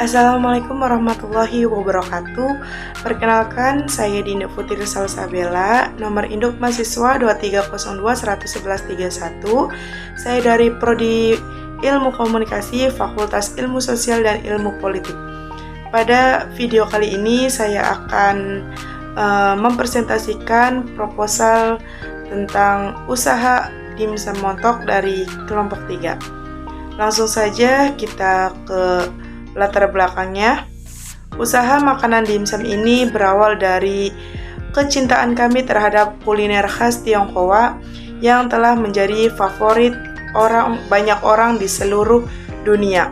Assalamualaikum warahmatullahi wabarakatuh. Perkenalkan, saya Dinda Putri Salsabella, nomor induk mahasiswa 23021131. Saya dari Prodi Ilmu Komunikasi, Fakultas Ilmu Sosial dan Ilmu Politik. Pada video kali ini saya akan mempresentasikan proposal tentang usaha dimsum montok dari kelompok 3. Langsung saja kita ke latar belakangnya. Usaha makanan dimsum ini berawal dari kecintaan kami terhadap kuliner khas Tionghoa yang telah menjadi favorit banyak orang di seluruh dunia.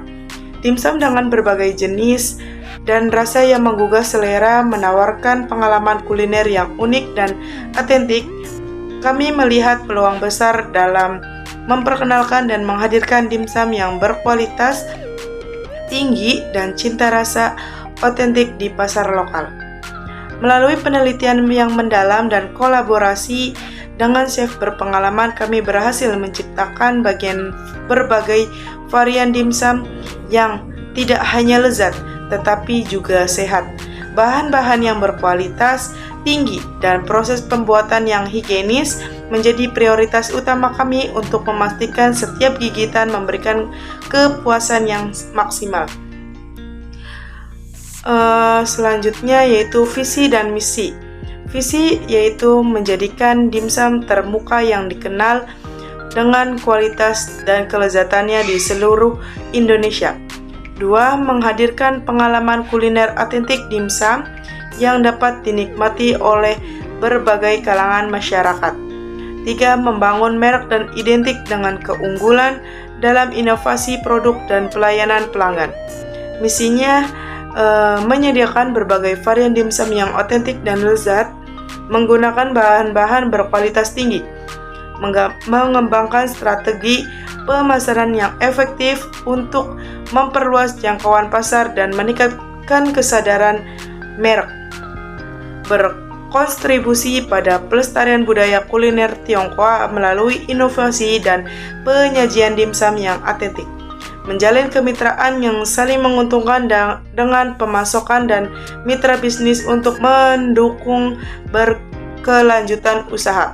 Dimsum dengan berbagai jenis dan rasa yang menggugah selera menawarkan pengalaman kuliner yang unik dan otentik. Kami melihat peluang besar dalam memperkenalkan dan menghadirkan dimsum yang berkualitas tinggi dan cinta rasa otentik di pasar lokal. Melalui penelitian yang mendalam dan kolaborasi dengan chef berpengalaman, kami berhasil menciptakan berbagai varian dimsum yang tidak hanya lezat, tetapi juga sehat. Bahan-bahan yang berkualitas tinggi dan proses pembuatan yang higienis menjadi prioritas utama kami untuk memastikan setiap gigitan memberikan kepuasan yang maksimal. Selanjutnya yaitu visi dan misi. Visi yaitu menjadikan dimsum termuka yang dikenal dengan kualitas dan kelezatannya di seluruh Indonesia. 2. Menghadirkan pengalaman kuliner otentik dimsum yang dapat dinikmati oleh berbagai kalangan masyarakat. 3. Membangun merek dan identik dengan keunggulan dalam inovasi produk dan pelayanan pelanggan. Misinya menyediakan berbagai varian dimsum yang otentik dan lezat, menggunakan bahan-bahan berkualitas tinggi, mengembangkan strategi pemasaran yang efektif untuk memperluas jangkauan pasar dan meningkatkan kesadaran merek, berkontribusi pada pelestarian budaya kuliner Tionghoa melalui inovasi dan penyajian dimsum yang otentik, menjalin kemitraan yang saling menguntungkan dengan pemasokan dan mitra bisnis untuk mendukung berkelanjutan usaha.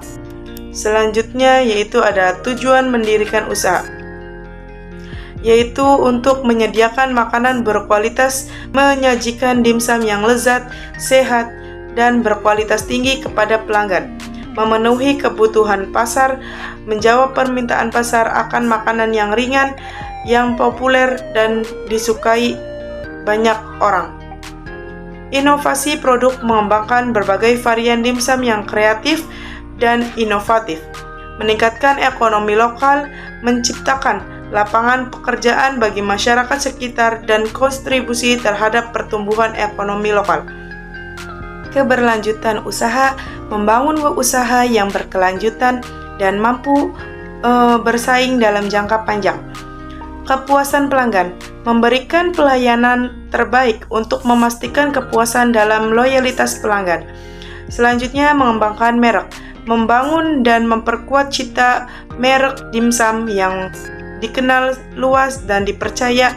Selanjutnya yaitu ada tujuan mendirikan usaha, yaitu untuk menyediakan makanan berkualitas, menyajikan dimsum yang lezat, sehat, dan berkualitas tinggi kepada pelanggan, memenuhi kebutuhan pasar, menjawab permintaan pasar akan makanan yang ringan, yang populer dan disukai banyak orang. Inovasi produk mengembangkan berbagai varian dimsum yang kreatif dan inovatif, meningkatkan ekonomi lokal, menciptakan lapangan pekerjaan bagi masyarakat sekitar, dan kontribusi terhadap pertumbuhan ekonomi lokal. Keberlanjutan usaha, membangun usaha yang berkelanjutan dan mampu bersaing dalam jangka panjang. Kepuasan pelanggan, memberikan pelayanan terbaik untuk memastikan kepuasan dalam loyalitas pelanggan. Selanjutnya, mengembangkan merek, membangun dan memperkuat cita merek dimsum yang dikenal luas dan dipercaya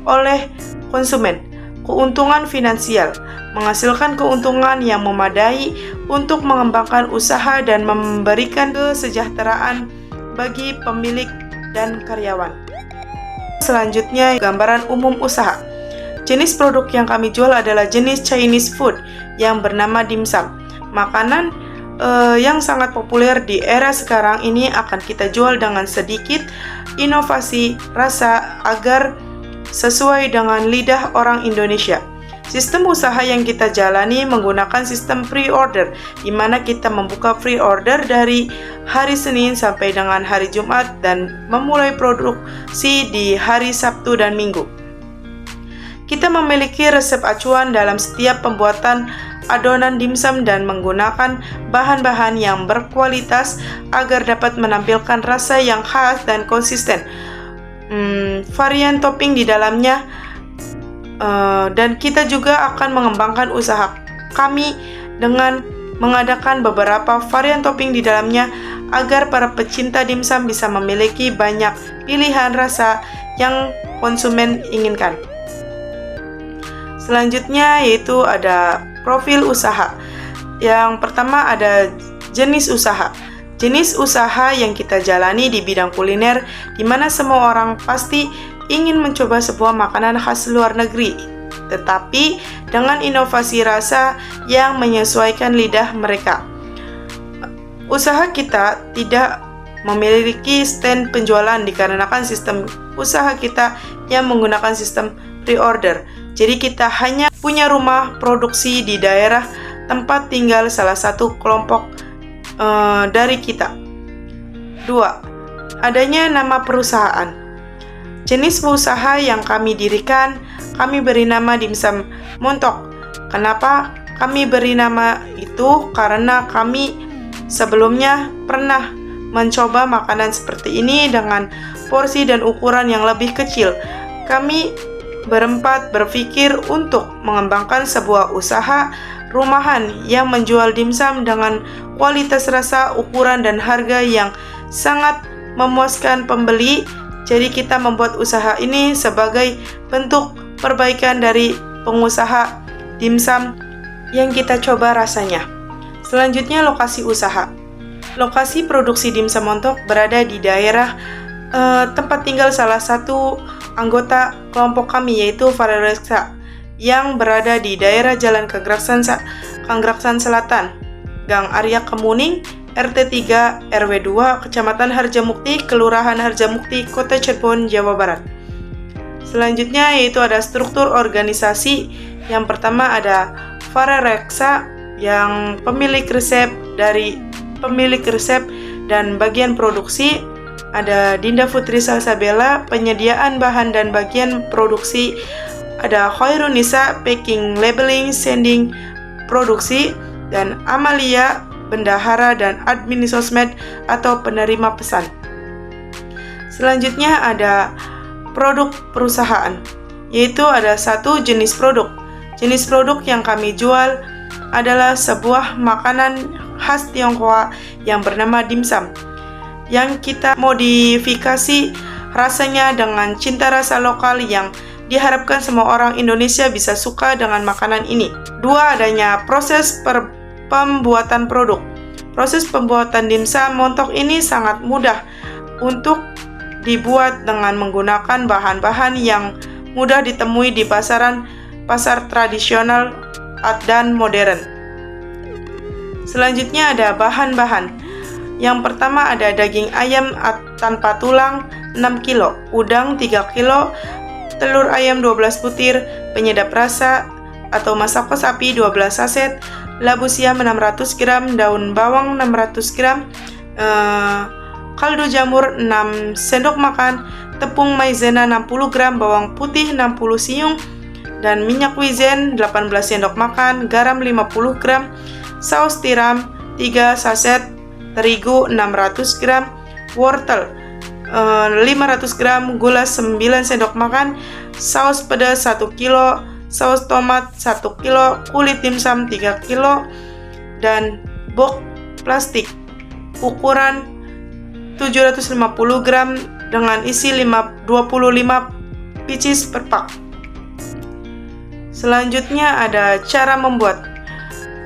oleh konsumen. Keuntungan finansial, menghasilkan keuntungan yang memadai untuk mengembangkan usaha dan memberikan kesejahteraan bagi pemilik dan karyawan. Selanjutnya, gambaran umum usaha. Jenis produk yang kami jual adalah jenis Chinese food yang bernama dimsum. Makanan yang sangat populer di era sekarang ini akan kita jual dengan sedikit inovasi rasa agar sesuai dengan lidah orang Indonesia. Sistem usaha yang kita jalani menggunakan sistem pre-order, di mana kita membuka pre-order dari hari Senin sampai dengan hari Jumat dan memulai produksi di hari Sabtu dan Minggu. Kita memiliki resep acuan dalam setiap pembuatan adonan dimsum dan menggunakan bahan-bahan yang berkualitas agar dapat menampilkan rasa yang khas dan konsisten. Varian topping di dalamnya, dan kita juga akan mengembangkan usaha kami dengan mengadakan beberapa varian topping di dalamnya agar para pecinta dimsum bisa memiliki banyak pilihan rasa yang konsumen inginkan. Selanjutnya yaitu ada profil usaha. Yang pertama ada jenis usaha. Jenis usaha yang kita jalani di bidang kuliner, di mana semua orang pasti ingin mencoba sebuah makanan khas luar negeri, tetapi dengan inovasi rasa yang menyesuaikan lidah mereka. Usaha kita tidak memiliki stand penjualan dikarenakan sistem usaha kita yang menggunakan sistem pre-order. Jadi kita hanya punya rumah produksi di daerah tempat tinggal salah satu kelompok dari kita. 2. Adanya nama perusahaan. Jenis usaha yang kami dirikan, kami beri nama Dimsum Montok. Kenapa kami beri nama itu? Karena kami sebelumnya pernah mencoba makanan seperti ini dengan porsi dan ukuran yang lebih kecil. Kami berempat berpikir untuk mengembangkan sebuah usaha rumahan yang menjual dimsum dengan kualitas rasa, ukuran, dan harga yang sangat memuaskan pembeli. Jadi kita membuat usaha ini sebagai bentuk perbaikan dari pengusaha dimsum yang kita coba rasanya. Selanjutnya lokasi usaha. Lokasi produksi dimsum montok berada di daerah tempat tinggal salah satu anggota kelompok kami, yaitu Farareksa, yang berada di daerah Jalan Kangraksan Selatan, Gang Arya Kemuning, RT 3 RW 2, Kecamatan Harjamukti, Kelurahan Harjamukti, Kota Cirebon, Jawa Barat. Selanjutnya yaitu ada struktur organisasi. Yang pertama ada Farareksa yang pemilik resep dan bagian produksi. Ada Dinda Putri Salsabella, penyediaan bahan dan bagian produksi. Ada Khairunisa, packing, labeling, sending, produksi. Dan Amalia, bendahara dan admin sosmed atau penerima pesan. Selanjutnya ada produk perusahaan, yaitu ada satu jenis produk. Jenis produk yang kami jual adalah sebuah makanan khas Tionghoa yang bernama dimsum, yang kita modifikasi rasanya dengan cinta rasa lokal yang diharapkan semua orang Indonesia bisa suka dengan makanan ini. 2. Adanya proses pembuatan produk. Proses pembuatan dimsum montok ini sangat mudah untuk dibuat dengan menggunakan bahan-bahan yang mudah ditemui di pasar tradisional dan modern. Selanjutnya ada bahan-bahan. Yang pertama ada daging ayam tanpa tulang 6 kilo, udang 3 kilo, telur ayam 12 butir, penyedap rasa atau masako sapi 12 saset, labu siam 600 gram, daun bawang 600 gram, kaldu jamur 6 sendok makan, tepung maizena 60 gram, bawang putih 60 siung, dan minyak wizen 18 sendok makan, garam 50 gram, saus tiram 3 saset, terigu 600 gram, wortel 500 gram, gula 9 sendok makan, saus pedas 1 kilo, saus tomat 1 kilo, kulit dimsum 3 kilo, dan box plastik ukuran 750 gram dengan isi 25 pieces per pak. Selanjutnya ada cara membuat.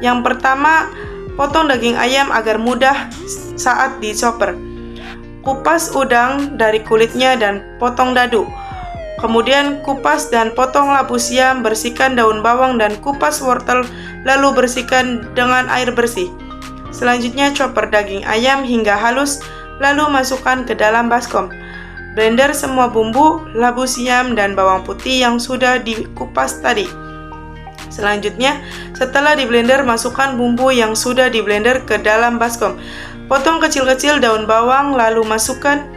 Yang pertama, potong daging ayam agar mudah saat di-chopper. Kupas udang dari kulitnya dan potong dadu. Kemudian kupas dan potong labu siam, bersihkan daun bawang dan kupas wortel, lalu bersihkan dengan air bersih. Selanjutnya chopper daging ayam hingga halus, lalu masukkan ke dalam baskom. Blender semua bumbu, labu siam dan bawang putih yang sudah dikupas tadi. Selanjutnya, setelah di blender, masukkan bumbu yang sudah di blender ke dalam baskom. Potong kecil-kecil daun bawang, lalu masukkan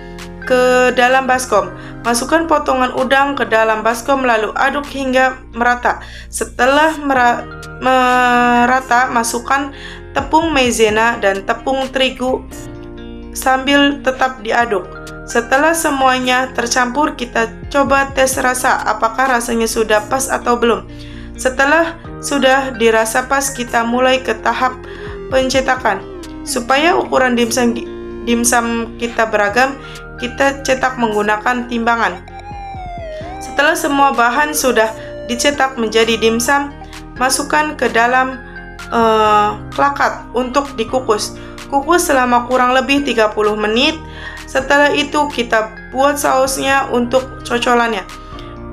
ke dalam baskom. Masukkan potongan udang ke dalam baskom, lalu aduk hingga merata. Setelah merata, masukkan tepung maizena dan tepung terigu sambil tetap diaduk. Setelah semuanya tercampur, kita coba tes rasa apakah rasanya sudah pas atau belum. Setelah sudah dirasa pas, kita mulai ke tahap pencetakan. Supaya ukuran dimsum kita beragam, kita cetak menggunakan timbangan. Setelah semua bahan sudah dicetak menjadi dimsum, masukkan ke dalam klakat untuk dikukus. Kukus selama kurang lebih 30 menit. Setelah itu kita buat sausnya untuk cocolannya.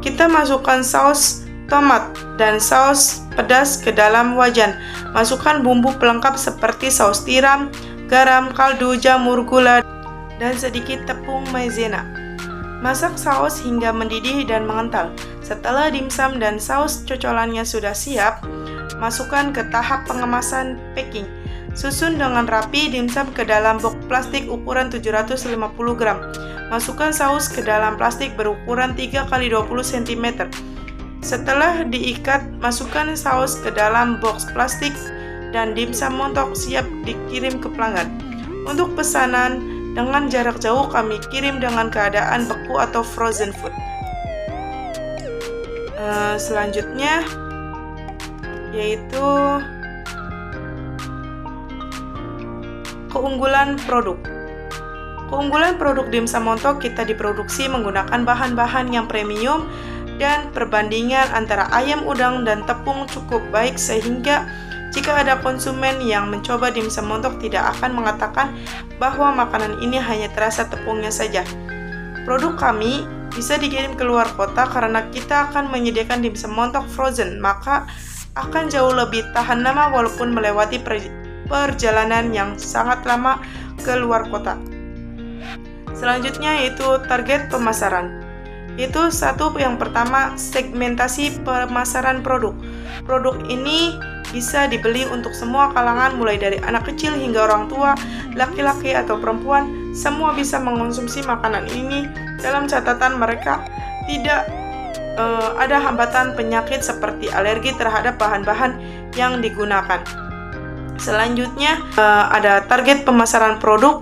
Kita masukkan saus tomat dan saus pedas ke dalam wajan. Masukkan bumbu pelengkap seperti saus tiram, garam, kaldu, jamur, gula, dan sedikit tepung maizena. Masak saus hingga mendidih dan mengental. Setelah dimsum dan saus cocolannya sudah siap, masukkan ke tahap pengemasan packing. Susun dengan rapi dimsum ke dalam box plastik ukuran 750 gram. Masukkan saus ke dalam plastik berukuran 3 x 20 cm. Setelah diikat, masukkan saus ke dalam box plastik dan dimsum montok siap dikirim ke pelanggan. Untuk pesanan dengan jarak jauh kami kirim dengan keadaan beku atau frozen food. Selanjutnya yaitu keunggulan produk. Keunggulan produk dimsum montok kita diproduksi menggunakan bahan-bahan yang premium dan perbandingan antara ayam udang dan tepung cukup baik sehingga jika ada konsumen yang mencoba dimsum montok tidak akan mengatakan bahwa makanan ini hanya terasa tepungnya saja. Produk kami bisa dikirim ke luar kota karena kita akan menyediakan dimsum montok frozen, maka akan jauh lebih tahan lama walaupun melewati perjalanan yang sangat lama ke luar kota. Selanjutnya yaitu target pemasaran. Itu yang pertama, segmentasi pemasaran produk. Produk ini bisa dibeli untuk semua kalangan mulai dari anak kecil hingga orang tua, laki-laki atau perempuan, semua bisa mengonsumsi makanan ini dalam catatan mereka tidak ada hambatan penyakit seperti alergi terhadap bahan-bahan yang digunakan. Selanjutnya ada target pemasaran produk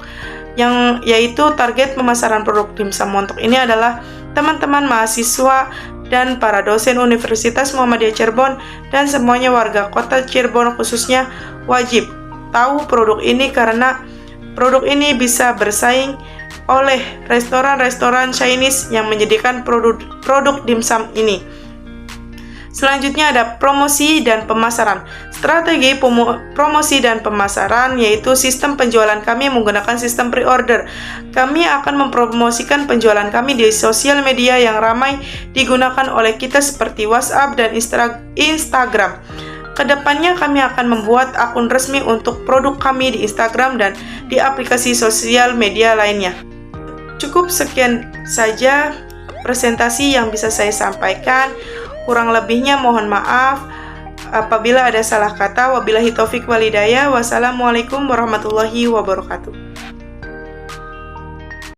yang yaitu target pemasaran produk dimsum montok ini adalah teman-teman mahasiswa dan para dosen Universitas Muhammadiyah Cirebon dan semuanya warga kota Cirebon khususnya wajib tahu produk ini karena produk ini bisa bersaing oleh restoran-restoran Chinese yang menyediakan produk dimsum ini. Selanjutnya ada promosi dan pemasaran. Strategi promosi dan pemasaran yaitu sistem penjualan kami menggunakan sistem pre-order. Kami akan mempromosikan penjualan kami di sosial media yang ramai digunakan oleh kita seperti WhatsApp dan Instagram. Kedepannya kami akan membuat akun resmi untuk produk kami di Instagram dan di aplikasi sosial media lainnya. Cukup sekian saja presentasi yang bisa saya sampaikan. Kurang lebihnya mohon maaf apabila ada salah kata. Wabillahi taufik walhidayah. Wassalamualaikum warahmatullahi wabarakatuh.